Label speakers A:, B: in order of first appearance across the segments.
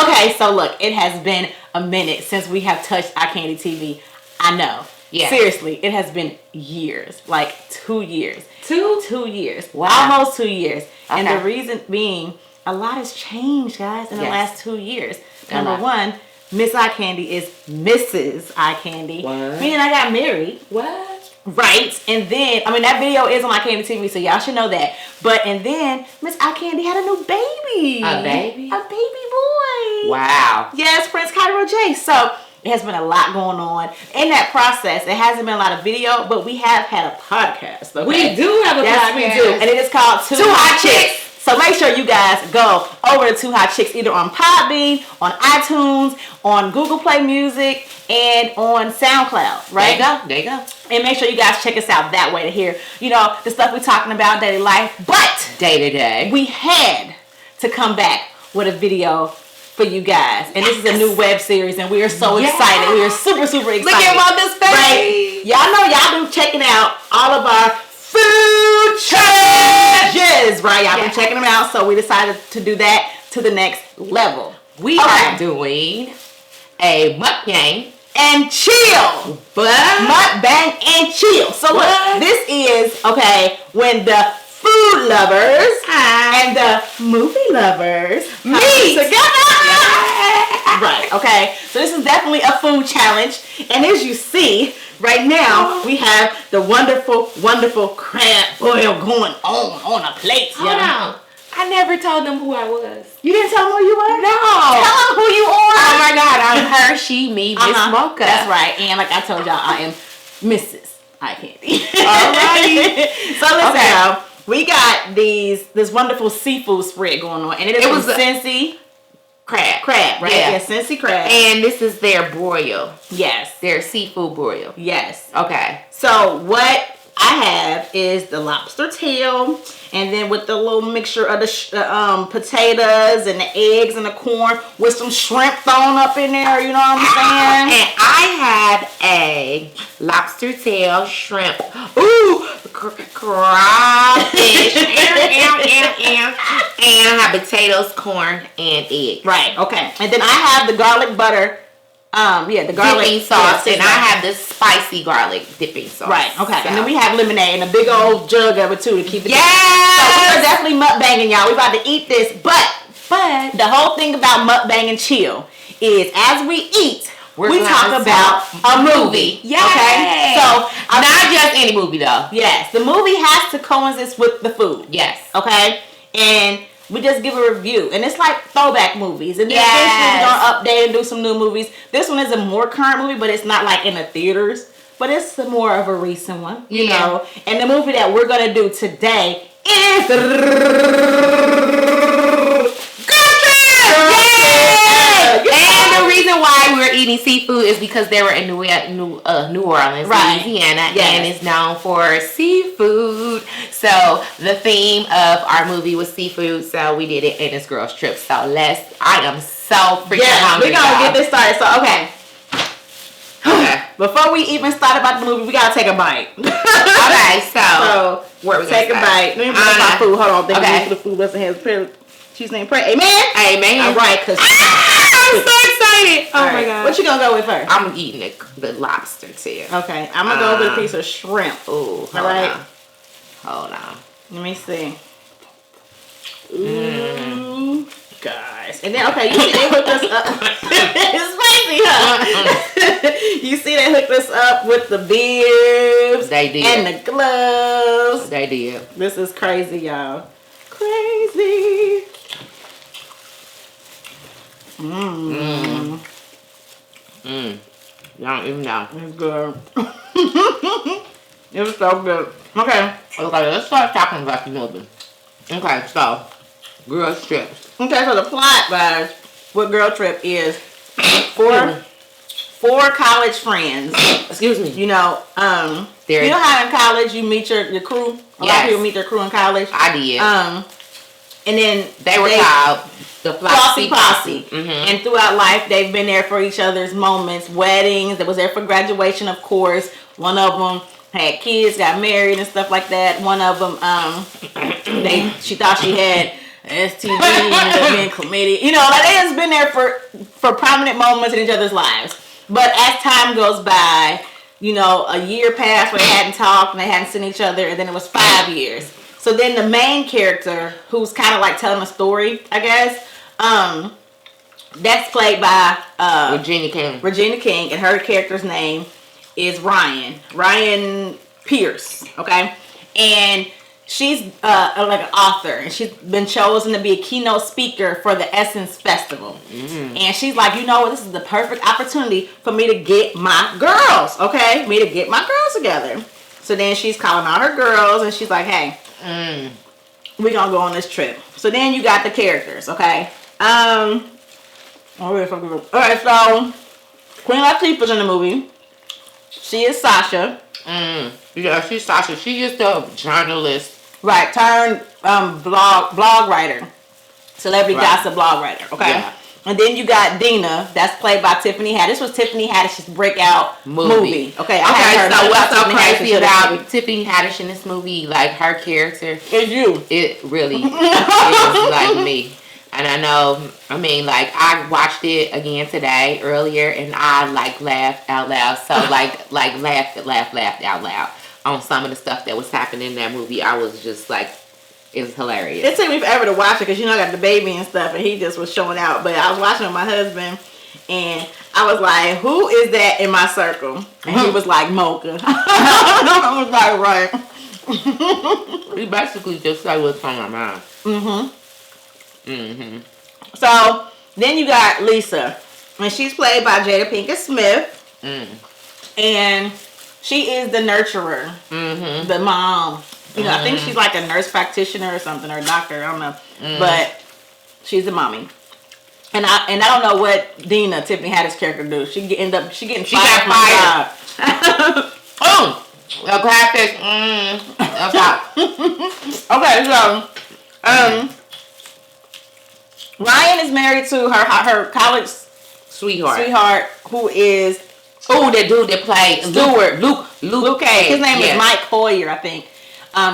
A: Okay, so look, it has been a minute since we have touched iCandi TV. I know. Yeah. Seriously, it has been years, like 2 years. 2 years. Wow. Almost 2 years. Okay. And the reason being, a lot has changed, guys, in the last 2 years. Number one, Miss iCandi is Mrs. iCandi. What? Meaning I got married. What? Right. And then, I mean, that video is on iCandi TV, so y'all should know that. And then, Miss iCandi had a new baby.
B: A baby?
A: A baby boy.
B: Wow.
A: Yes, Prince Cairo J. So, it has been a lot going on. In that process, it hasn't been a lot of video, but we have had a podcast. Okay?
B: We do have a podcast.
A: Yes, we do. And it is called Two Hot Chicks. So make sure you guys go over to Two Hot Chicks, either on Podbean, on iTunes, on Google Play Music, and on SoundCloud, right?
B: There you go.
A: And make sure you guys check us out that way to hear, you know, the stuff we're talking about, daily life. But
B: day to day,
A: we had to come back with a video for you guys. And this is a new web series, and we are so excited. We are super, super excited.
B: Look at all this face.
A: Right? Y'all know y'all been checking out all of our food challenges, right? Y'all been checking them out, so we decided to do that to the next level.
B: We are doing a mukbang
A: and chill. Mukbang and chill. So look, this is, when the food lovers and the movie lovers meet together. Right, okay. So this is definitely a food challenge. And as you see, right now, we have the wonderful, wonderful crab boil going on a plate.
B: Hold on. I never told them who I was.
A: You didn't tell them who you were?
B: No.
A: Tell them who you are.
B: Oh my God, I'm her, she, me, MsMocha.
A: That's right. And like I told y'all, I am Mrs. iCandi.
B: Alrighty.
A: So listen, y'all. We got this wonderful seafood spread going on. And it was Cincy Crab, right? Yeah, Cincy Crab.
B: And this is their broil.
A: Yes.
B: Their seafood broil.
A: Yes.
B: Okay.
A: So what I have is the lobster tail, and then with the little mixture of the potatoes and the eggs and the corn with some shrimp thrown up in there, you know what I'm saying?
B: And I have a lobster tail, shrimp, crawfish, and I have potatoes, corn, and eggs.
A: Right, okay. And then I have the garlic butter. The garlic
B: dipping sauce, and I have the spicy garlic dipping sauce.
A: Right, okay. So. And then we have lemonade and a big old jug of it too to keep it.
B: Yes!
A: So we are definitely mukbanging, y'all. We about to eat this, but the whole thing about mukbang and chill is as we eat, we talk about a movie.
B: Yes.
A: Okay? So
B: not just any movie though.
A: Yes. The movie has to coexist with the food.
B: Yes.
A: Okay? And we just give a review. And it's like throwback movies. And then eventually we're going to update and do some new movies. This one is a more current movie, but it's not like in the theaters. But it's more of a recent one, you know. And the movie that we're going to do today is...
B: And the reason why we're eating seafood is because they were in New Orleans, Louisiana, and it's known for seafood. So the theme of our movie was seafood, so we did it in this girl's trip. So I am so freaking hungry.
A: We're gonna get this started. So before we even start about the movie, we gotta take a bite.
B: Okay, so
A: where we take a bite. Let me put my food. Hold on, the food doesn't have prayer. She's name pray. Amen.
B: Amen.
A: All right, cause
B: I'm so excited. Oh my God.
A: What you gonna go with first?
B: I'm eating the lobster tail.
A: Okay, I'm gonna go with a piece of shrimp.
B: Ooh, hold on.
A: Let me see. Ooh, guys. And then you see they hooked us up. It's spicy, huh? You see they hooked us up with the bibs.
B: They did.
A: And the gloves.
B: They did.
A: This is crazy, y'all. Crazy.
B: You don't even know.
A: It's good. It was so good. Okay,
B: let's start talking about the movie. Okay, so girl trips.
A: Okay, so the plot, guys, with Girl Trip is four college friends.
B: Excuse me.
A: You know, you know how in college you meet your crew? A lot of people meet their crew in college.
B: I did.
A: And then
B: they were called the Flossy Posse.
A: And throughout life, they've been there for each other's moments, weddings. They was there for graduation, of course. One of them had kids, got married and stuff like that. One of them, she thought she had STD, ended up being chlamydia. You know, like they just been there for prominent moments in each other's lives. But as time goes by, you know, a year passed where they hadn't talked and they hadn't seen each other, and then it was 5 years. So then the main character, who's kind of like telling a story, I guess, that's played by Regina King, and her character's name is Ryan Pierce. Okay, and she's like an author, and she's been chosen to be a keynote speaker for the Essence Festival. And she's like, you know what, this is the perfect opportunity for me to get my girls, together. So then she's calling all her girls, and she's like, hey, we're gonna go on this trip. So then you got the characters, okay? Alright, so Queen Latifah's in the movie. She is Sasha.
B: Yeah, she's Sasha. She is the journalist.
A: Right, turned blog writer. Celebrity gossip blog writer, okay? Yeah. And then you got Dina, that's played by Tiffany Haddish. This was Tiffany Haddish's breakout movie. Okay,
B: so what's so crazy about Tiffany Haddish in this movie, like her character?
A: It's you.
B: It really is like me. And I know, I mean, like, I watched it again today, earlier, and I, like, laughed out loud. So, like laughed out loud on some of the stuff that was happening in that movie. I was just, like, it was hilarious.
A: It took me forever to watch it because, you know, I got the baby and stuff, and he just was showing out. But I was watching with my husband, and I was like, who is that in my circle? And he was like, Mocha. I was like, right.
B: He basically just said what's on my mind.
A: So then you got Lisa, and she's played by Jada Pinkett Smith, and she is the nurturer, the mom. You know, I think she's like a nurse practitioner or something, or a doctor. I don't know, but she's the mommy. And I don't know what Dina, Tiffany Haddish's character, do. She got fired.
B: Oh, a graphic.
A: Okay, so Ryan is married to her college sweetheart, who is
B: the dude that played
A: Luke Cage. His name is Mike Hoyer, I think.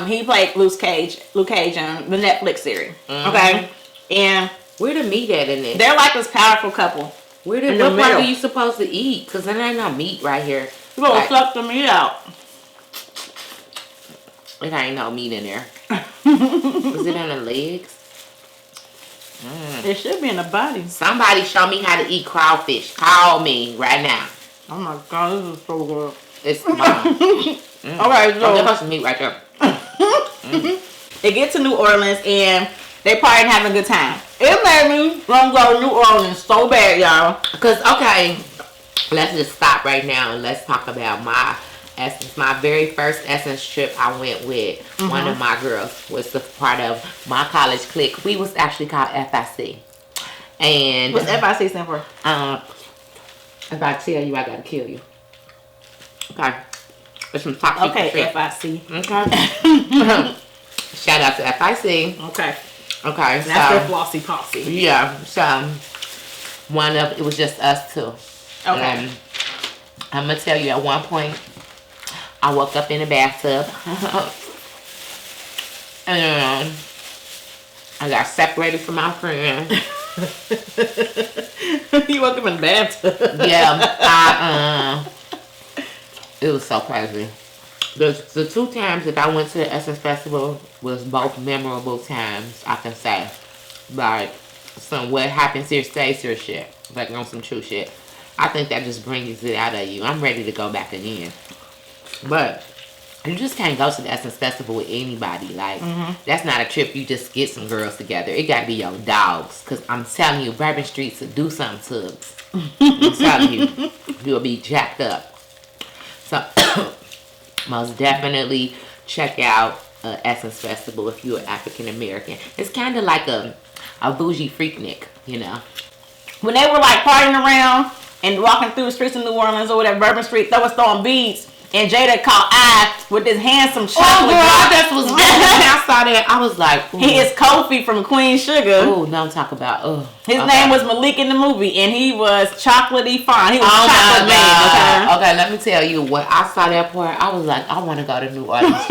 A: He played Luke Cage on the Netflix series. Okay, and
B: where the meat at in this?
A: They're like this powerful couple.
B: What part are you supposed to eat? Because there ain't no meat right here.
A: You gonna suck the meat out.
B: It ain't no meat in there. Was it on the legs?
A: It should be in the body.
B: Somebody show me how to eat crawfish. Call me right now.
A: Oh my god, this is so good.
B: It's mine.
A: Okay, so
B: there's some meat right there.
A: They get to New Orleans and they party and having a good time. It made me want to go to New Orleans so bad, y'all.
B: Because, okay, let's just stop right now and let's talk about my Essence. My very first Essence trip I went with one of my girls, was the part of my college clique. We was actually called FIC. And
A: what's FIC stand for?
B: If I tell you, I gotta kill you. Okay. It's some toxic
A: shit. FIC.
B: Okay. Shout out to FIC.
A: Okay.
B: Okay.
A: That's their flossy posse.
B: Yeah. So it was just us two.
A: Okay.
B: And I'm gonna tell you, at one point I woke up in the bathtub and I got separated from my friend.
A: You woke up in the bathtub?
B: Yeah. It was so crazy. The two times that I went to the Essence Festival was both memorable times, I can say. Like, some what happens here stays here shit. Like, on some true shit. I think that just brings it out of you. I'm ready to go back again. But you just can't go to the Essence Festival with anybody. Like, that's not a trip you just get some girls together. It got to be your dogs. Because I'm telling you, Bourbon Streets will do something to us. I'm telling you, you'll be jacked up. So, most definitely check out Essence Festival if you're African American. It's kind of like a bougie freaknik, you know.
A: When they were like partying around and walking through the streets of New Orleans or whatever, Bourbon Street, they was throwing beads. And Jada caught eyes with this handsome chocolate.
B: Oh, girl, that was when I saw that. I was like, ooh.
A: He is Kofi from Queen Sugar.
B: Oh, don't talk about.
A: His name was Malik in the movie, and he was chocolatey fine. He was chocolate man.
B: Okay, let me tell you, when I saw that part, I was like, I want to go to New Orleans.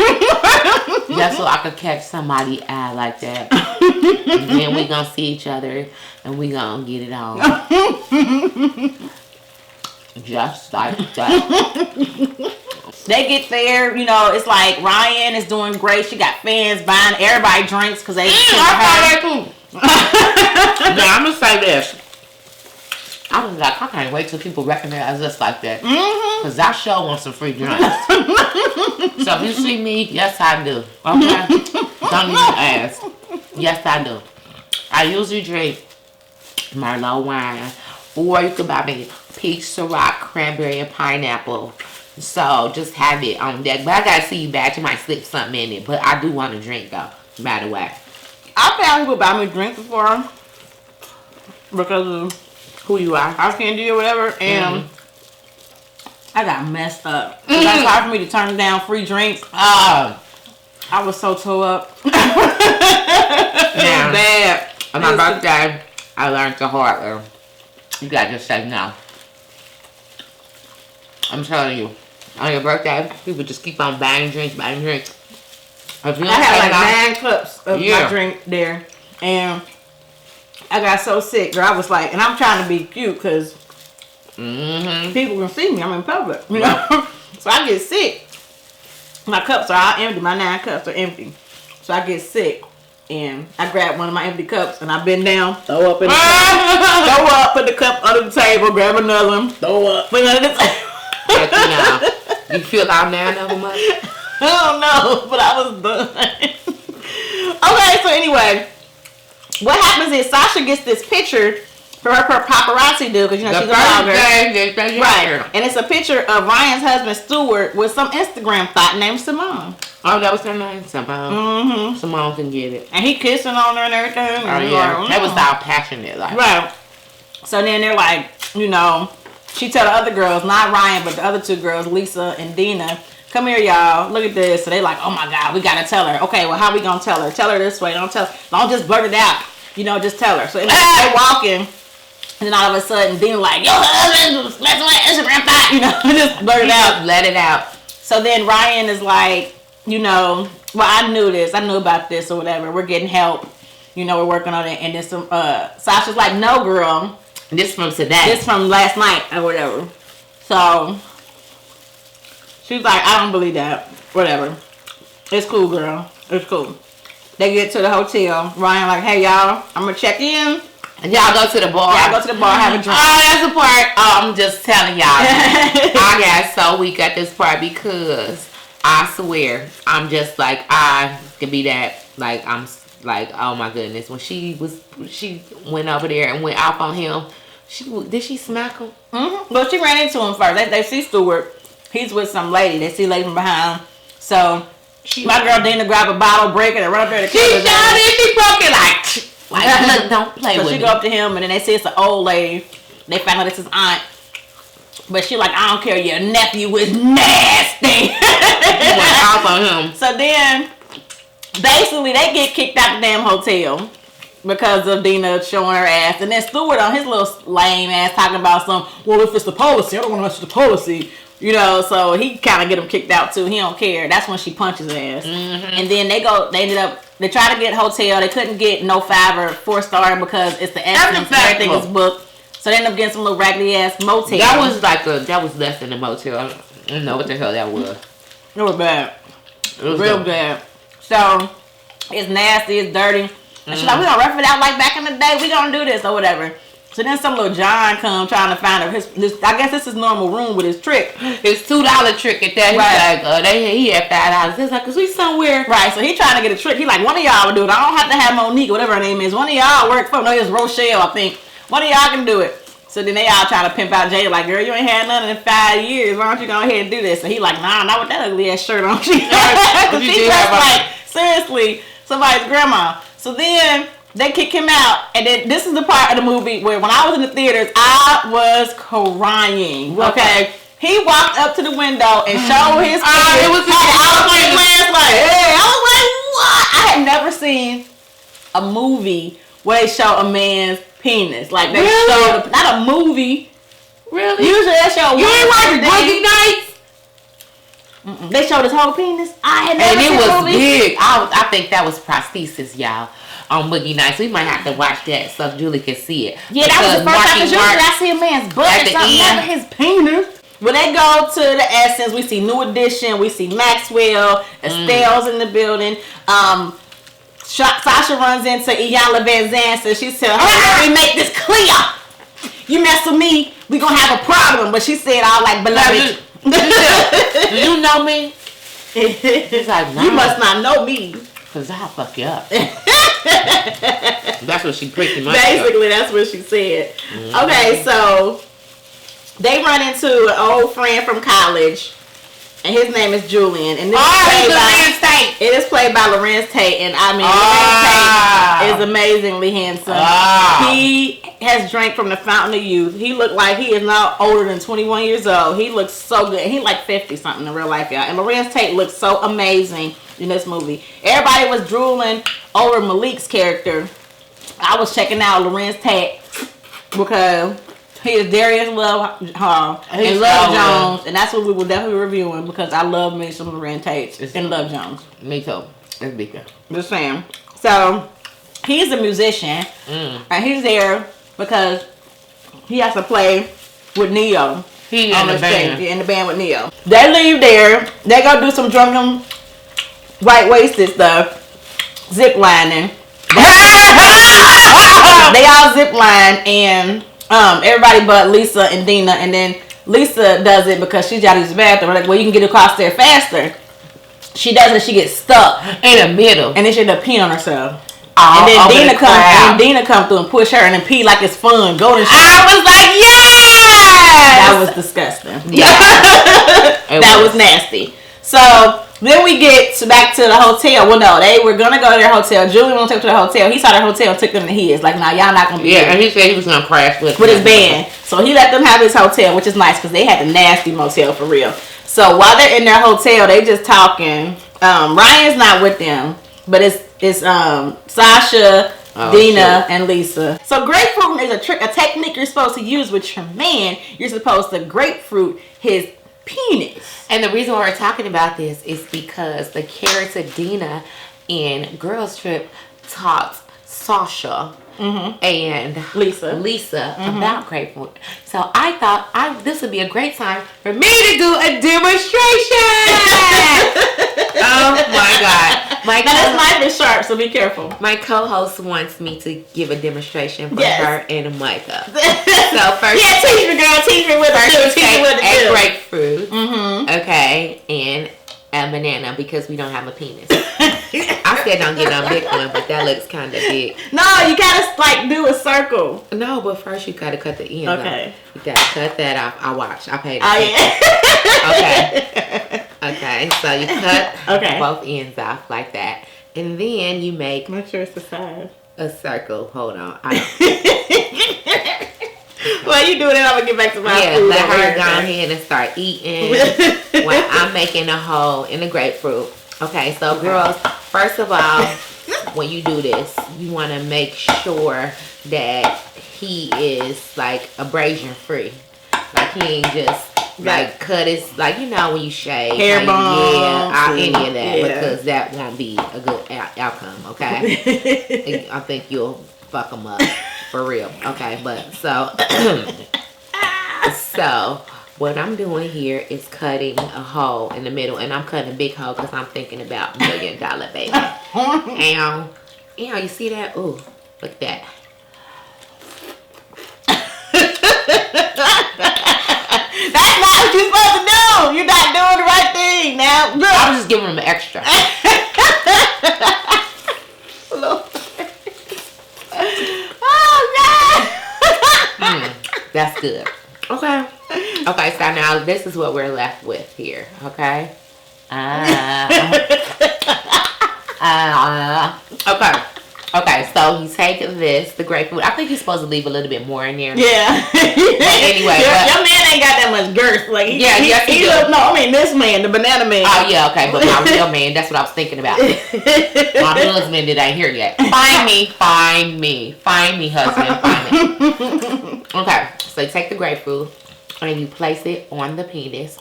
B: Just so I could catch somebody's eye like that. And then we gonna see each other and we gonna get it on. Just like that.
A: They get there, you know, it's like Ryan is doing great. She got fans buying everybody drinks because they
B: Now I'm gonna say this. I was like, I can't wait till people recognize us like that. Because I sure want some free drinks. So if you see me, yes I do. Okay? Don't even ask. Yes I do. I usually drink Merlot wine. Or you can buy me peach, Ciroc, cranberry, and pineapple. So just have it on deck. But I gotta see you back. You might slip something in it. But I do want to drink though, by the way.
A: I found people buy me drinks before because of
B: who you are,
A: iCandi or whatever, and I got messed up. It's hard for me to turn down free drinks. I was so tore up. It was bad.
B: On my birthday, I learned the hard way. You gotta just say no. I'm telling you, on your birthday, people just keep on buying drinks. If you
A: I had like 9 cups of my drink there, and I got so sick, girl. I was like, and I'm trying to be cute because people can see me. I'm in public, you know. So I get sick. My cups are all empty. My 9 cups are empty. So I get sick, and I grab one of my empty cups, and I bend down, throw up in the cup, throw up, put the cup under the table, grab another one, throw up, put it under the table.
B: You feel all 9 of them up?
A: I don't know, but I was done. Okay, so anyway. What happens is Sasha gets this picture for her paparazzi dude, because you know she's a blogger. Right. And it's a picture of Ryan's husband Stuart with some Instagram thought named Simone.
B: Oh, that was her name? Simone. Simone can get it.
A: And he kissing on her and everything.
B: Oh, yeah. That was all passionate. Like.
A: Right. So then they're like, you know, she tell the other girls, not Ryan, but the other 2 girls, Lisa and Dina, come here, y'all. Look at this. So they like, oh my God, we gotta tell her. Okay, well, how we gonna tell her? Tell her this way. Don't just blurt it out. You know, just tell her. So they're walking, and then all of a sudden, Dina like, your husband was messing with Instagram thought. You know, just blurt it out.
B: Let it out.
A: So then Ryan is like, you know, well, I knew this. I knew about this or whatever. We're getting help. You know, we're working on it. And then some, Sasha's like, no, girl.
B: This from today.
A: This from last night or whatever. So she's like, I don't believe that. Whatever. It's cool, girl. It's cool. They get to the hotel. Ryan like, hey, y'all, I'm going to check in.
B: And y'all go to the bar.
A: Y'all go to the bar, have a drink.
B: Oh, that's the part. Oh, I'm just telling y'all. I got so weak at this part because I swear, I'm just like, I can be that. Like, I'm like, oh my goodness. When she went over there and went off on him, did she smack him?
A: Well, she ran into him first. They see Stuart. He's with some lady. They see lady from behind. So my girl Dina grab a bottle, break it, and run up there to kill her.
B: She broke it like look, don't play with me.
A: So she go up to him, and then they see it's an old lady. They find out it's his aunt. But she like, I don't care, your nephew is nasty.
B: He went off on him.
A: So then, basically, they get kicked out the damn hotel because of Dina showing her ass. And then Stuart on his little lame ass talking about well, if it's the policy, I don't want to mess with the policy. You know, so he kind of get him kicked out too. He don't care. That's when she punches her ass. And then they try to get hotel. They couldn't get no 5 or 4-star because it's the Essence. Everything is booked. So they end up getting some little raggedy ass motel.
B: That was less than a motel. I don't know what the hell that was.
A: It was bad. It was real bad. So it's nasty. It's dirty. And she's like, we gonna rough it out like back in the day. We gonna do this or whatever. So then some little John come trying to find her. I guess this is normal room with his trick.
B: His $2 trick at that. Right. He's like, he had $5. He's like, cause we somewhere.
A: Right. So he trying to get a trick. He like, one of y'all will do it. I don't have to have Monique, whatever her name is. One of y'all work for. No, it's Rochelle, I think. One of y'all can do it. So then they all trying to pimp out Jay. Like, girl, you ain't had nothing in 5 years. Why don't you go ahead and do this? So he like, nah, not with that ugly ass shirt on. She dressed like, seriously, somebody's grandma. So then they kick him out, and then this is the part of the movie where when I was in the theaters, I was crying. Okay, he walked up to the window and showed his. It was like, hey, I was like, what? I had never seen a movie where they show a man's penis. Like they show not a movie.
B: Really?
A: Usually they show.
B: You ain't watching Boogie Nights?
A: They showed his whole penis. I had never
B: seen it was
A: movie.
B: big. I think that was prosthesis, y'all. On Boogie Nights, we might have to watch that so Julie can see it.
A: Yeah, that was the first time usually I see a man's butt or something, never his penis. When they go to the Essence, we see New Edition, we see Maxwell, Estelle's in the building. Sasha runs into Iyanla Vanzant, so she said, let me make this clear. You mess with me, we gonna have a problem. But she said, I like beloved.
B: Do you know me? He's like, no.
A: You must not know me.
B: Cause I'll fuck you up. That's what she pretty much
A: basically said. That's what she said. Okay, so they run into an old friend from college, and his name is Julian. And this it is played by Lorenz Tate, and I mean Lorenz Tate is amazingly handsome. He has drank from the fountain of youth. He looked like he is now older than 21 years old. He looks so good. He like 50 something in real life, y'all. And Lorenz Tate looks so amazing in this movie. Everybody was drooling over Malik's character. I was checking out Lorenz Tate because he is Darius Love and Love Jones, and that's what we will definitely be reviewing because I love me some Lorenz Tate and Love Jones.
B: Me too. It's big.
A: Just saying. So he's a musician, and he's there because he has to play with Neo.
B: He in the band.
A: In the band with Neo. They leave there. They go do some drunken white wasted stuff, zip lining. They all zip line, and everybody but Lisa and Dina, and then Lisa does it because she's got to use the bathroom. Like, well, you can get across there faster. She does it, she gets stuck
B: in the middle,
A: and then she end up peeing on herself. And then Dina come through and push her and then pee like it's fun. Golden shower.
B: I was like, yes!
A: That was disgusting.
B: Yeah.
A: That was nasty. So then we get back to the hotel. Well, no, they were going to go to their hotel. Julie won't take them to the hotel. He saw their hotel and took them to his. Like, nah, y'all not going to be here.
B: And he said he was going to crash with
A: his band. So he let them have his hotel, which is nice because they had the nasty motel for real. So while they're in their hotel, they just talking. Ryan's not with them, but it's Sasha, Dina, and Lisa. So grapefruit is a technique you're supposed to use with your man. You're supposed to grapefruit his penis.
B: And the reason why we're talking about this is because the character Dina in Girls Trip taught Sasha and Lisa about grapefruit. So I thought this would be a great time for me to do a demonstration. Oh my God.
A: This knife is sharp, so be careful.
B: My co-host wants me to give a demonstration for her and Micah. So first,
A: teach me, girl. Teach me what to do. Teach me what to do.
B: A grapefruit, okay, and a banana because we don't have a penis. I said don't get no big one, but that looks kind of big.
A: No, you gotta like do a circle.
B: No, but first you gotta cut the ends off. You gotta cut that off. I watched. I paid attention. Okay, so you cut both ends off like that, and then you make.
A: Make sure it's the side.
B: A circle. Hold on.
A: Well, you do it, and I'm gonna get back to my food.
B: Let her go ahead and start eating while I'm making a hole in the grapefruit. Okay, so girls, first of all, when you do this, you want to make sure that he is like abrasion free. Like he ain't just like cut his, like you know when you shave
A: hair bones,
B: any of that because that won't be a good outcome. Okay, I think you'll fuck them up for real. Okay, but so what I'm doing here is cutting a hole in the middle, and I'm cutting a big hole because I'm thinking about $1 million baby. And you see that? Ooh, look at that.
A: That's not what you're supposed to do. You're not doing the right thing. Now, look.
B: I was just giving him an extra.
A: Oh God.
B: That's good. Okay. Okay, so now this is what we're left with here. Okay. Okay, so you take the grapefruit. I think you're supposed to leave a little bit more in there.
A: Yeah.
B: Anyway,
A: your man ain't got that much girth. Like he this man, the banana man.
B: Oh yeah, okay, but my real man, that's what I was thinking about. My husband that ain't here yet. Find me, husband, find me. Okay, so you take the grapefruit and you place it on the penis.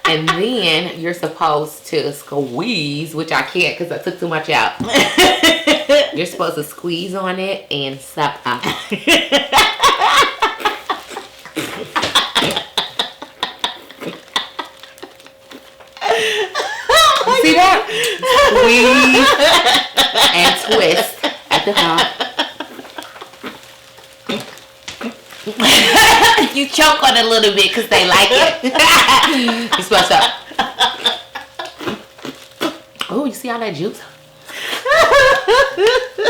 B: And then you're supposed to squeeze, which I can't because I took too much out. You're supposed to squeeze on it and suck up. See that? Squeeze and twist at the top. You choke on it a little bit because they like it. You're supposed to. Oh, you see all that juice?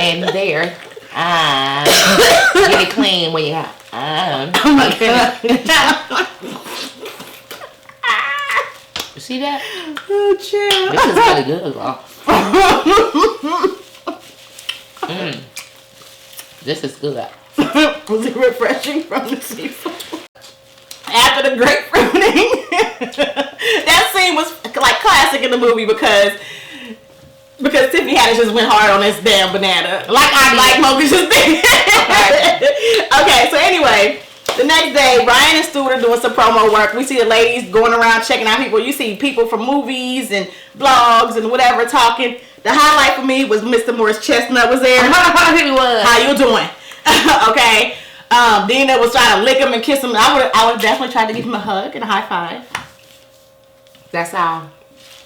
B: And there. Get it clean when you have. Oh my God. You see that?
A: Oh, chill.
B: This is really good, girl. This is good.
A: Was it refreshing from the seafood? After the grapefruiting, that scene was like classic in the movie because Tiffany Haddish just went hard on this damn banana. Like Mocha just did. Okay, so anyway, the next day, Ryan and Stuart are doing some promo work. We see the ladies going around checking out people. You see people from movies and blogs and whatever talking. The highlight for me was Mr. Morris Chestnut was there. How you doing? Okay. Dina was trying to lick him and kiss him. I would definitely try to give him a hug and a high five.
B: That's all.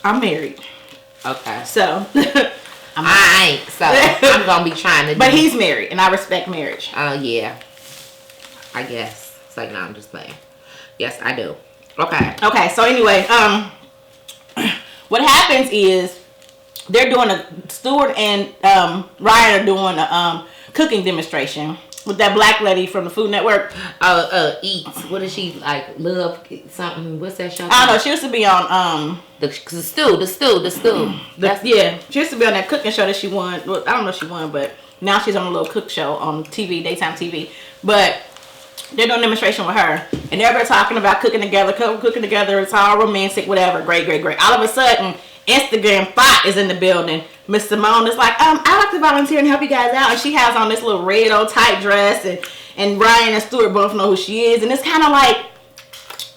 A: I'm married.
B: Okay.
A: So
B: I ain't. So I'm gonna be trying to.
A: But he's married, and I respect marriage.
B: Oh yeah. I guess. It's like, no, I'm just playing. Yes, I do. Okay.
A: Okay. So anyway, what happens is they're doing Stuart and Ryan are doing a cooking demonstration with that black lady from the Food Network.
B: Eats. What is she like? Love something? What's that show?
A: I don't know. She used to be on
B: the stew.
A: Yeah, she used to be on that cooking show that she won. Well, I don't know if she won, but now she's on a little cook show on TV, daytime TV. But they're doing a demonstration with her, and everybody talking about cooking together. It's all romantic, whatever. Great. All of a sudden, Instagram Thought is in the building. Miss Simone is like, I'd like to volunteer and help you guys out. And she has on this little red old tight dress, and Ryan and Stuart both know who she is. And it's kind of like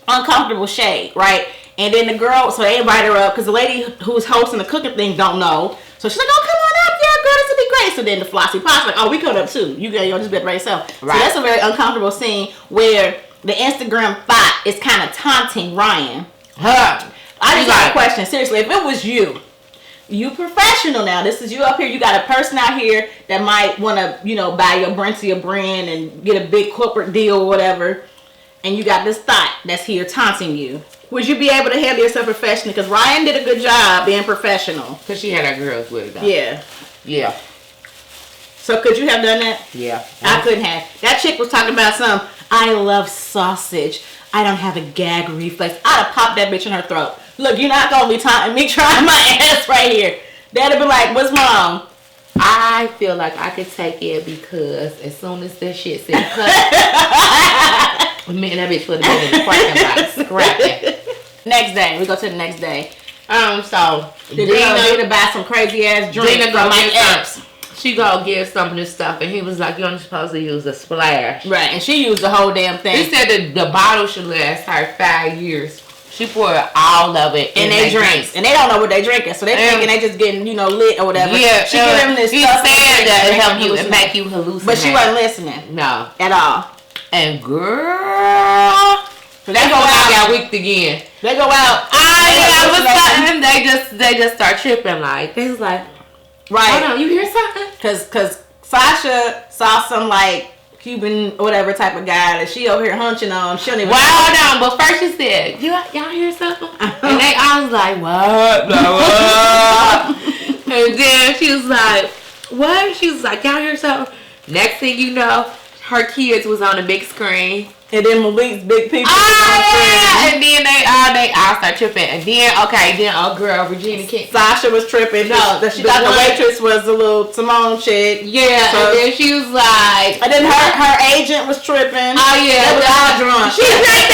A: uncomfortable shade, right? And then the girl, so they invite her up because the lady who's hosting the cooking thing don't know. So she's like, oh, come on up. Yeah, girl, this will be great. So then the Flossie Pot's like, oh, we coming up too. You'll just be by yourself. Right. So that's a very uncomfortable scene where the Instagram Thought is kind of taunting Ryan. I just got a question. Seriously, if it was you professional now. This is you up here. You got a person out here that might want to, buy your brand and get a big corporate deal or whatever. And you got this Thought that's here taunting you. Would you be able to handle yourself professionally? Because Ryan did a good job being professional.
B: Because she had her girls with her.
A: Yeah.
B: Yeah.
A: So could you have done that?
B: Yeah.
A: I couldn't have. That chick was talking about I love sausage. I don't have a gag reflex. I'd have popped that bitch in her throat. Look, you're not going to be taunting me trying my ass right here. That'd be like, what's wrong?
B: I feel like I could take it because as soon as that shit said cut, me and that bitch would have been in the parking lot scrapping.
A: Next day. We go to the next day.
B: So
A: Dina buy some crazy ass drink from my ex.
B: She go get some of this stuff, and he was like, "You're only supposed to use a splash."
A: Right, and she used the whole damn thing.
B: He said that the bottle should last her 5 years. She poured all of it in their drinks,
A: and they don't know what they drinking, so they thinking they just getting lit or whatever.
B: Yeah,
A: she giving them this stuff.
B: He said that it help you and make you hallucinate,
A: but she wasn't listening.
B: No,
A: at all.
B: And girl, so they go out. Got wicked again.
A: They go out.
B: They just start tripping like they was like.
A: Right.
B: Hold on, you hear something?
A: Cause Sasha saw some like Cuban whatever type of guy that she over here hunching on. She don't even.
B: Well, hold on. But first she said, y'all hear something? And they all was like, what? And then she was like, what? She was like, y'all hear something? Next thing you know, her kids was on the big screen.
A: And then Malik's big people.
B: And then they all start tripping. And then girl, Regina King.
A: Sasha was tripping. No, she thought the waitress was a little Simone chick.
B: Yeah, so, and then she was like.
A: And then her agent was tripping.
B: Oh yeah,
A: they was all drunk.
B: She drank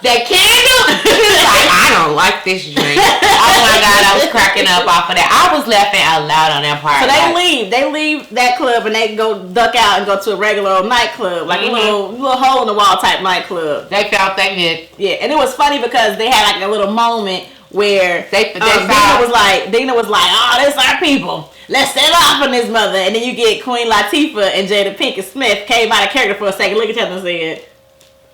B: that candle. She was like, I don't like this drink. Oh my God, I was cracking up off of that. I was laughing out loud on that part.
A: So they leave that club and they go duck out and go to a regular old nightclub. Like little hole in the wall type nightclub.
B: They felt they did.
A: Yeah, and it was funny because they had like a little moment where Dina was like, oh, this our people. Let's set off on this mother. And then you get Queen Latifah and Jada Pinkett Smith came out of character for a second, look at each other and said,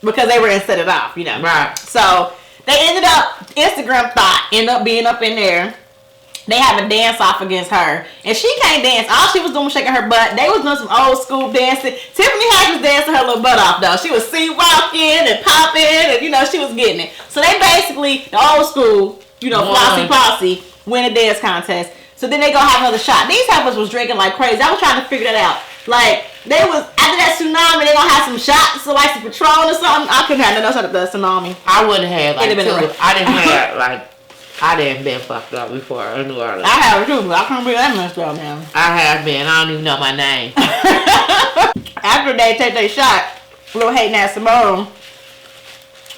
A: because they were in Set It Off, you know.
B: Right.
A: So they ended up, Instagram thought, ended up being up in there. They have a dance off against her. And she can't dance. All she was doing was shaking her butt. They was doing some old school dancing. Tiffany Haddish was dancing her little butt off, though. She was sea-walking and popping, and, you know, she was getting it. So they basically, the old school, you know, Flossy Posse, win a dance contest. So then they go have another shot. These heifers was drinking like crazy. I was trying to figure that out. Like, they was, after that tsunami, they gonna have some shots, so like some Patron or something. I couldn't have no shot of the tsunami.
B: I wouldn't have, like, I didn't been fucked up before in New Orleans.
A: I have too, but I couldn't be that messed up, man.
B: I have been. I don't even know my name.
A: After they take their shot, little hating ass Simone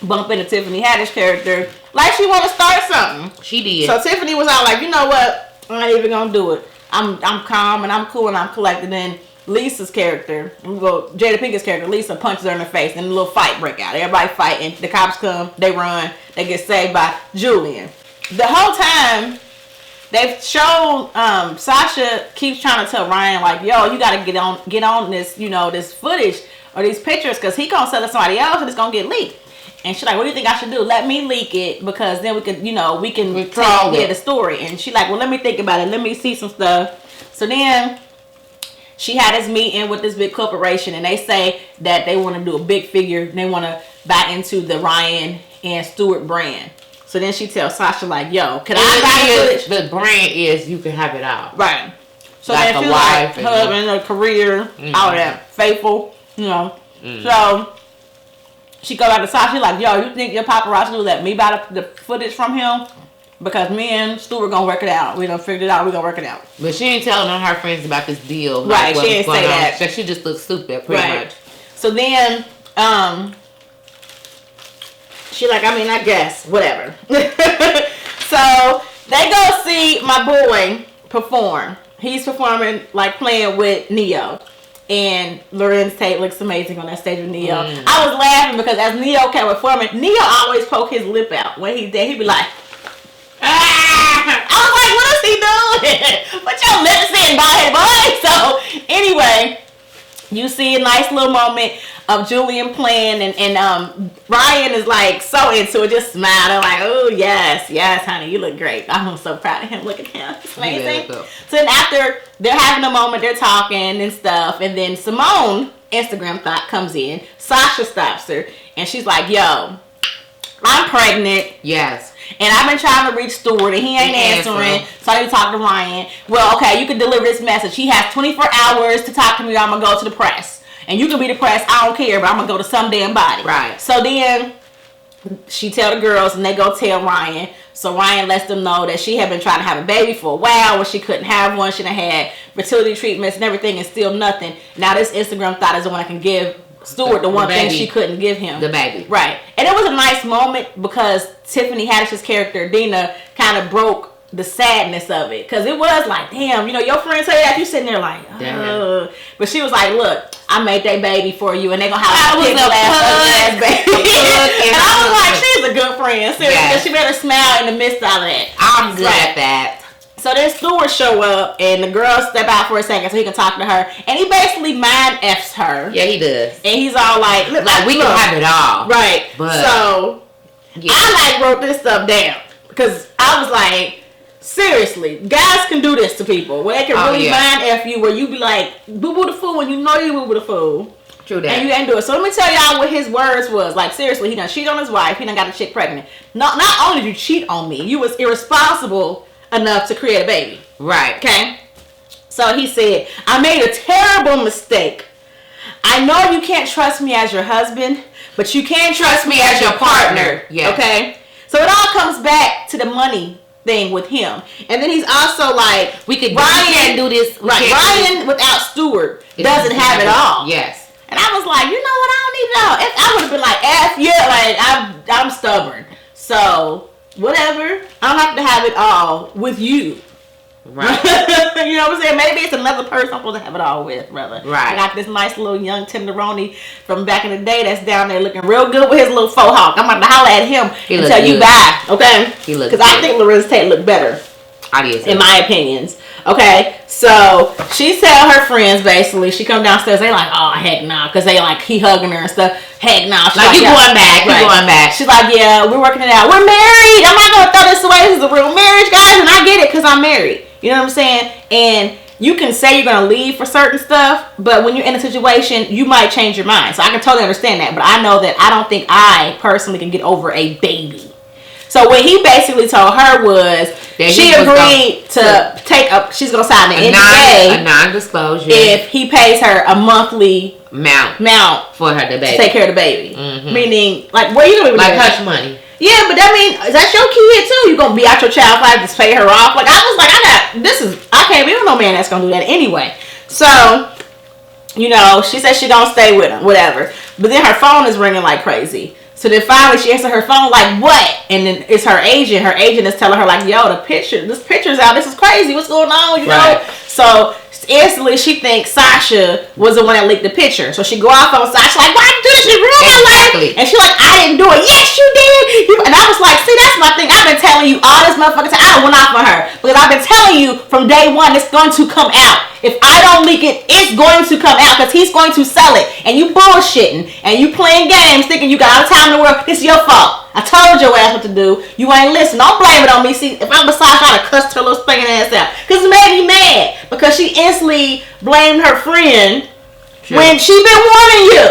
A: bump into Tiffany Haddish character like she want to start something.
B: She did.
A: So Tiffany was out like, you know what? I'm not even gonna do it. I'm calm and I'm cool and I'm collected. Then Lisa's character, Jada Pinkett's character, Lisa punches her in the face, and a little fight break out. Everybody fighting. The cops come. They run. They get saved by Julian. The whole time, they've shown Sasha keeps trying to tell Ryan like, yo, you gotta get on this, you know, this footage or these pictures, because he gonna sell it to somebody else and it's gonna get leaked. And she's like, what do you think I should do? Let me leak it, because then we can, you know, we can tell the story. And she's like, well, let me think about it. Let me see some stuff. So then she had this meeting with this big corporation, and they say that they want to do a big figure. They want to buy into the Ryan and Stewart brand. So then she tells Sasha like, yo, can I buy footage?
B: The brand is you can have it all.
A: Right. So
B: like
A: then she's like, husband, a career, all that, faithful, you know. So she goes out to Sasha, like, yo, you think your paparazzi will let me buy the footage from him? Because me and Stu are going to work it out. We done figured it out. We're going to work it out.
B: But she ain't telling her friends about this deal.
A: Right, she didn't say that.
B: So she just looks stupid, pretty much.
A: So then, she like, I mean, I guess, whatever. So they go see my boy perform. He's performing, like, playing with Neo. And Lorenz Tate looks amazing on that stage with Neo. I was laughing because as Neo kept performing, Neo always poke his lip out when he's there. He'd be like, ah! I was like, what is he doing? What your lips sitting by, boy? So anyway, you see a nice little moment of Julian playing, and Ryan is like so into it, just smiling like, oh yes, honey, you look great. I'm so proud of him. Look at him, it's amazing. So then after they're having a moment, they're talking and stuff, and then Simone Instagram thought comes in. Sasha stops her, and she's like, yo, I'm pregnant.
B: Yes.
A: And I've been trying to reach Stewart, and he ain't answering. So I need to talk to Ryan. Well, okay, you can deliver this message. He has 24 hours to talk to me, or I'm going to go to the press. And you can be the press, I don't care, but I'm going to go to some damn body.
B: Right.
A: So then she tell the girls, and they go tell Ryan. So Ryan lets them know that she had been trying to have a baby for a while, when she couldn't have one. She done had fertility treatments and everything, and still nothing. Now this Instagram thought is the one I can give Stewart the one thing she couldn't give him.
B: The baby.
A: Right. And it was a nice moment because Tiffany Haddish's character, Dina, kind of broke the sadness of it. Because it was like, damn, you know, your friends say that, you sitting there like, oh. But she was like, look, I made that baby for you, and they gonna have a ass baby. And I was like, she's a good friend. Seriously, yes. She made her smile in the midst of that.
B: I'm good at that.
A: So then Stewart show up, and the girls step out for a second so he can talk to her, and he basically mind F's her.
B: Yeah, he does.
A: And he's all like, look,
B: we can have it all.
A: Right. But so I wrote this stuff down because I was like, seriously, guys can do this to people where they can really mind F you, where you be like, boo-boo the fool when you know you boo-boo the fool.
B: True that.
A: And you ain't do it. So let me tell y'all what his words was. Like, seriously, he done cheat on his wife. He done got a chick pregnant. Not only did you cheat on me, you was irresponsible enough to create a baby.
B: Right.
A: Okay? So he said, I made a terrible mistake. I know you can't trust me as your husband, but you can trust me as your partner. Yeah. Okay? So it all comes back to the money thing with him. And then he's also like,
B: we can't do this.
A: Ryan without Stewart doesn't have it all.
B: Yes.
A: And I was like, you know what? I don't need it all. If I would have been like, F yeah, like I'm stubborn. So whatever. I don't have to have it all with you.
B: Right.
A: You know what I'm saying? Maybe it's another person I'm supposed to have it all with, brother.
B: Right.
A: I got this nice little young tenderoni from back in the day that's down there looking real good with his little faux hawk. I'm about to holler at him until you buy. Okay?
B: He looks
A: because I think Loretta's Tate look better. In my opinions. Okay, so she tell her friends basically, she come downstairs, they like, oh heck nah, because they like he hugging her and stuff. Heck nah. She's
B: like you going back, you going back.
A: She's like, yeah, we're working it out. We're married. I'm not gonna throw this away. This is a real marriage, guys, and I get it because I'm married. You know what I'm saying? And you can say you're gonna leave for certain stuff, but when you're in a situation, you might change your mind. So I can totally understand that, but I know that I don't think I personally can get over a baby. So what he basically told her was she agreed to take up. She's gonna sign an NDA,
B: a non-disclosure,
A: if he pays her a monthly amount
B: for her the baby,
A: to take care of the baby. Mm-hmm. Meaning, like, what are you gonna do?
B: Like hush money.
A: Yeah, but that means that's your kid too. You gonna be out your child's life, just pay her off. Like I was like, I can't be with no man that's gonna do that anyway. So, you know, she said she gonna stay with him, whatever. But then her phone is ringing like crazy. So then finally she answered her phone like, what? And then it's her agent. Her agent is telling her like, yo, this picture's out. This is crazy. What's going on? You know? So instantly she thinks Sasha was the one that leaked the picture. So she go off on Sasha like, why did you do this? You ruined my life. And she like, I didn't do it. Yes, you did. And I was like, see, that's my thing. I've been telling you all this motherfucking time. I went off on her. Because I've been telling you from day one it's going to come out. If I don't leak it, it's going to come out because he's going to sell it. And you bullshitting. And you playing games thinking you got all the time in the world. This is your fault. I told your ass what to do. You ain't listen. Don't blame it on me. See, if I'm beside her, I'd have cussed her little spanking ass out. Because it made me mad. Because she instantly blamed her friend when she been warning you.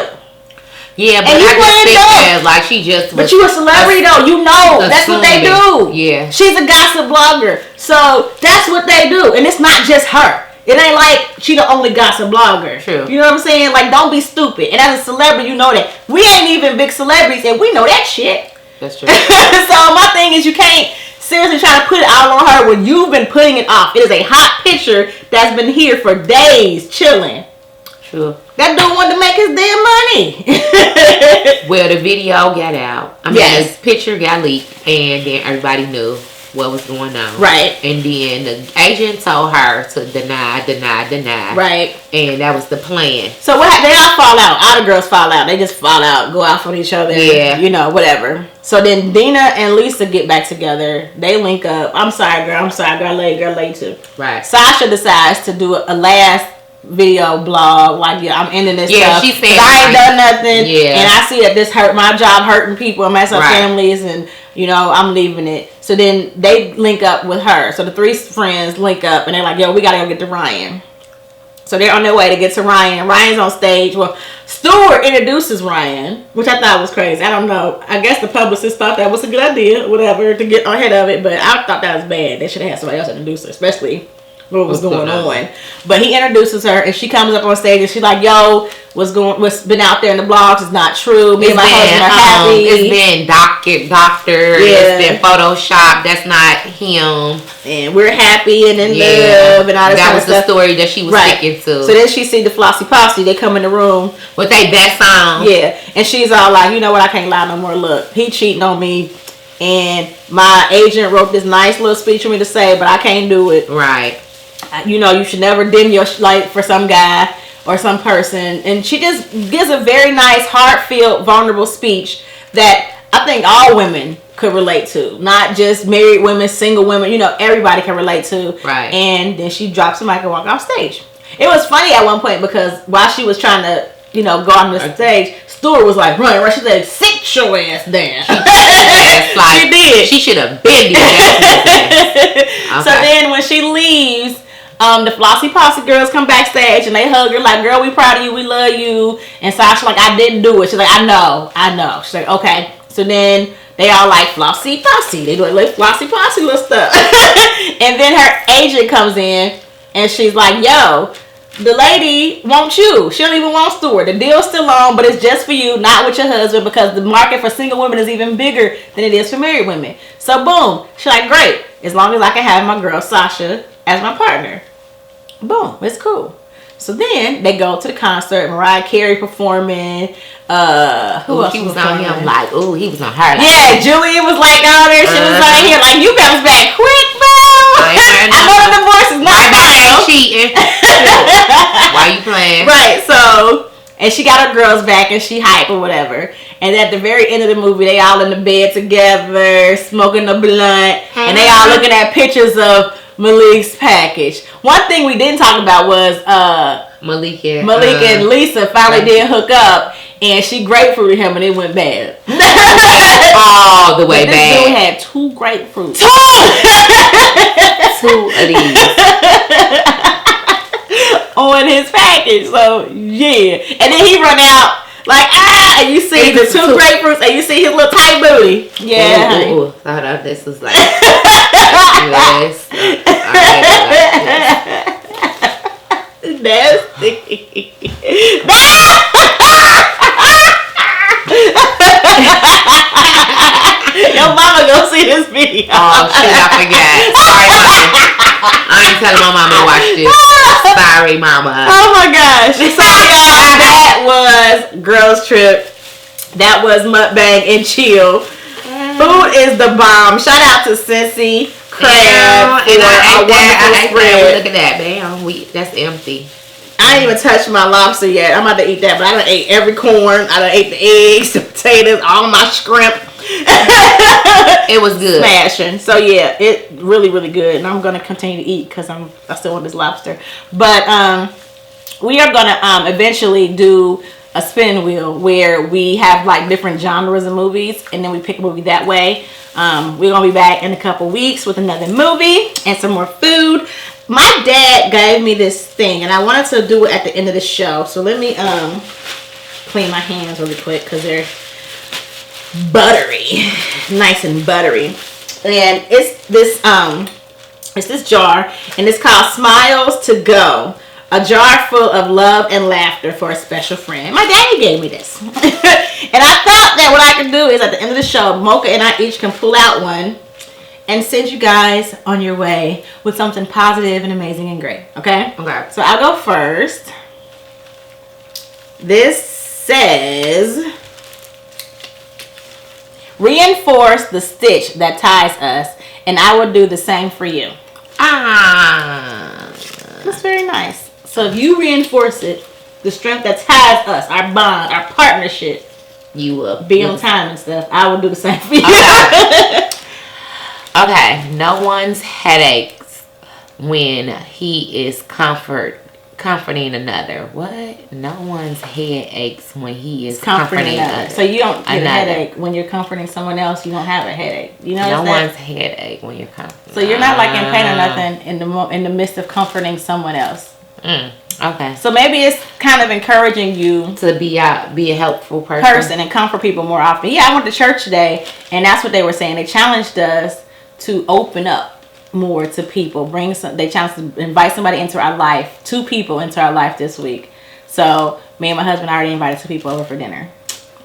B: Yeah, but I just think that, like, she just was.
A: But you a celebrity, though. You know. That's what they do.
B: Yeah.
A: She's a gossip blogger. So, that's what they do. And it's not just her. It ain't like she the only gossip blogger.
B: True.
A: You know what I'm saying? Like, don't be stupid. And as a celebrity, you know that. We ain't even big celebrities, and we know that shit.
B: That's true.
A: So, my thing is, you can't seriously try to put it all on her when you've been putting it off. It is a hot picture that's been here for days, chilling.
B: True.
A: That dude wanted to make his damn money.
B: Well, the video got out. I mean, this picture got leaked, and then everybody knew what was going on.
A: Right.
B: And then the agent told her to deny.
A: Right.
B: And that was the plan.
A: So what? They all fall out. All the girls fall out. They just fall out, go off on each other.
B: Yeah.
A: You know, whatever. So then Dina and Lisa get back together. They link up. I'm sorry, girl. Girl late too.
B: Right.
A: Sasha decides to do a last video blog like, yeah, I'm ending this stuff.
B: She said
A: I ain't done nothing.
B: Yeah.
A: And I see that this hurt my job, hurting people and messing up families, and you know, I'm leaving it. So then they link up with her. So the three friends link up and they're like, yo, we gotta go get to Ryan. So they're on their way to get to Ryan. Ryan's on stage. Well, Stewart introduces Ryan, which I thought was crazy. I don't know. I guess the publicist thought that was a good idea, whatever, to get ahead of it. But I thought that was bad. They should have had somebody else introduce her, especially what was going on. But he introduces her and she comes up on stage and she's like, yo, what's been out there in the blogs is not true. Me and my husband are happy.
B: It's been doctor. It's been Photoshop. That's not him.
A: And we're happy and in love and all this
B: that
A: kind
B: was
A: of
B: the
A: stuff.
B: story that she was sticking to.
A: So then she see the Flossy Posse. They come in the room
B: with their best song.
A: Yeah. And she's all like, you know what, I can't lie no more. Look, he cheating on me. And my agent wrote this nice little speech for me to say, but I can't do it.
B: Right.
A: You know, you should never dim your light for some guy or some person. And she just gives a very nice, heartfelt, vulnerable speech that I think all women could relate to. Not just married women, single women. You know, everybody can relate to.
B: Right.
A: And then she drops the mic and walk off stage. It was funny at one point because while she was trying to, you know, go on the stage, Stewart was like, right. She said, sit your ass down. She did.
B: She should have been there.
A: So then when she leaves, the Flossy Posse girls come backstage and they hug her like, girl, we proud of you, we love you. And Sasha like, I didn't do it. She's like, I know. She's like, okay. So then they all like Flossy Posse. They do like Flossy Posse little stuff. And then her agent comes in and she's like, yo, the lady wants you. She don't even want Stewart. The deal's still on, but it's just for you, not with your husband, because the market for single women is even bigger than it is for married women. So boom. She's like, great. As long as I can have my girl Sasha as my partner. Boom, it's cool. So then they go to the concert. Mariah Carey performing. Who else?
B: He was on him like, he was on her.
A: Yeah, Julia was like on there. She was on here like, you bounced back quick, bro. I know the divorce is not final.
B: Cheating. Why you playing?
A: Right. So, and she got her girls back, and she hype or whatever. And at the very end of the movie, they all in the bed together, smoking a blunt, and they all looking at pictures of Malik's package. One thing we didn't talk about was
B: Malik
A: and Lisa finally did hook up, and she grapefruited him, and it went bad.
B: All the way
A: bad.
B: This
A: dude had 2 grapefruits.
B: 2 of these
A: on his package. So yeah, and then he run out. Like, and you see the 2 grapefruits, and you see his little tight booty. Yeah.
B: Ooh. Thought this was like, yes.
A: Nasty. Your mama go see this video.
B: Oh shit, I forgot. Sorry, mama. I ain't telling my mama to watch this. Sorry, mama.
A: Oh my gosh. So y'all, that was Girls Trip. That was Mukbang and Chill. Food is the bomb. Shout out to Cincy Crab for our wonderful spread.
B: Look at that, man. That's empty.
A: I ain't even touched my lobster yet. I'm about to eat that, but I done ate every corn. I done ate the eggs, the potatoes, all my shrimp.
B: It was good.
A: Smashing. So yeah, it really, really good. And I'm gonna continue to eat because I still want this lobster. But we are gonna eventually do a spin wheel where we have like different genres of movies, and then we pick a movie that way. We're gonna be back in a couple weeks with another movie and some more food. My dad gave me this thing, and I wanted to do it at the end of the show. So let me clean my hands really quick because they're buttery, nice and buttery. And it's this jar, and it's called Smiles to Go. A jar full of love and laughter for a special friend. My daddy gave me this. And I thought that what I could do is at the end of the show, Mocha and I each can pull out one and send you guys on your way with something positive and amazing and great. Okay?
B: Okay.
A: So I'll go first. This says, reinforce the stitch that ties us, and I will do the same for you. That's very nice. So if you reinforce it, the strength that ties us, our bond, our partnership,
B: you will
A: be on time and stuff. I will do the same for you.
B: Okay. No one's headaches when he is comforting another. What? No one's head aches when he is comforting another.
A: So you don't get a headache when you're comforting someone else. You don't have a headache. You know.
B: No one's headache when you're comforting.
A: So you're not like in pain or nothing in the midst of comforting someone else.
B: Okay.
A: So maybe it's kind of encouraging you
B: to be a helpful person
A: and comfort people more often. Yeah, I went to church today, and that's what they were saying. They challenged us to open up more to people. They challenged us to invite somebody into our life, 2 people into our life this week. So me and my husband already invited 2 people over for dinner.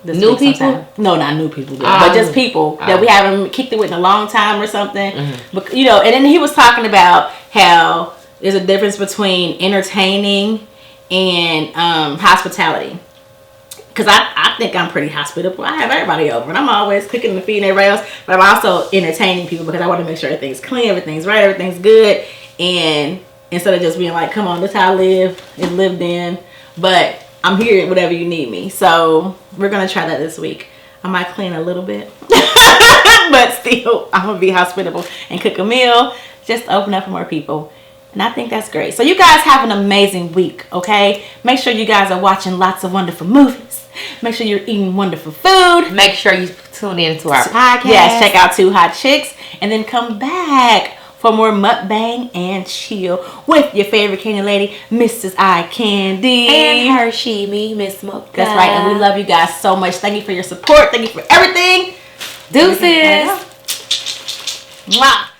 B: New people?
A: Sometime. No, not new people, but just people that we haven't kicked it with in a long time or something. But and then he was talking about how there's a difference between entertaining and hospitality. Because I think I'm pretty hospitable. I have everybody over, and I'm always cooking and feeding everybody else. But I'm also entertaining people because I want to make sure everything's clean, everything's right, everything's good. And instead of just being like, come on, this is how I live. It's lived in. But I'm here whatever you need me. So we're going to try that this week. I might clean a little bit. But still, I'm going to be hospitable and cook a meal. Just open up for more people. And I think that's great. So you guys have an amazing week, okay? Make sure you guys are watching lots of wonderful movies. Make sure you're eating wonderful food.
B: Make sure you tune in to our podcast.
A: Yes, check out 2 Hot Chicks. And then come back for more Mukbang and Chill with your favorite candy lady, Mrs. iCandi.
B: And her me, MsMocha.
A: That's right. And we love you guys so much. Thank you for your support. Thank you for everything.
B: Deuces.
A: Mwah.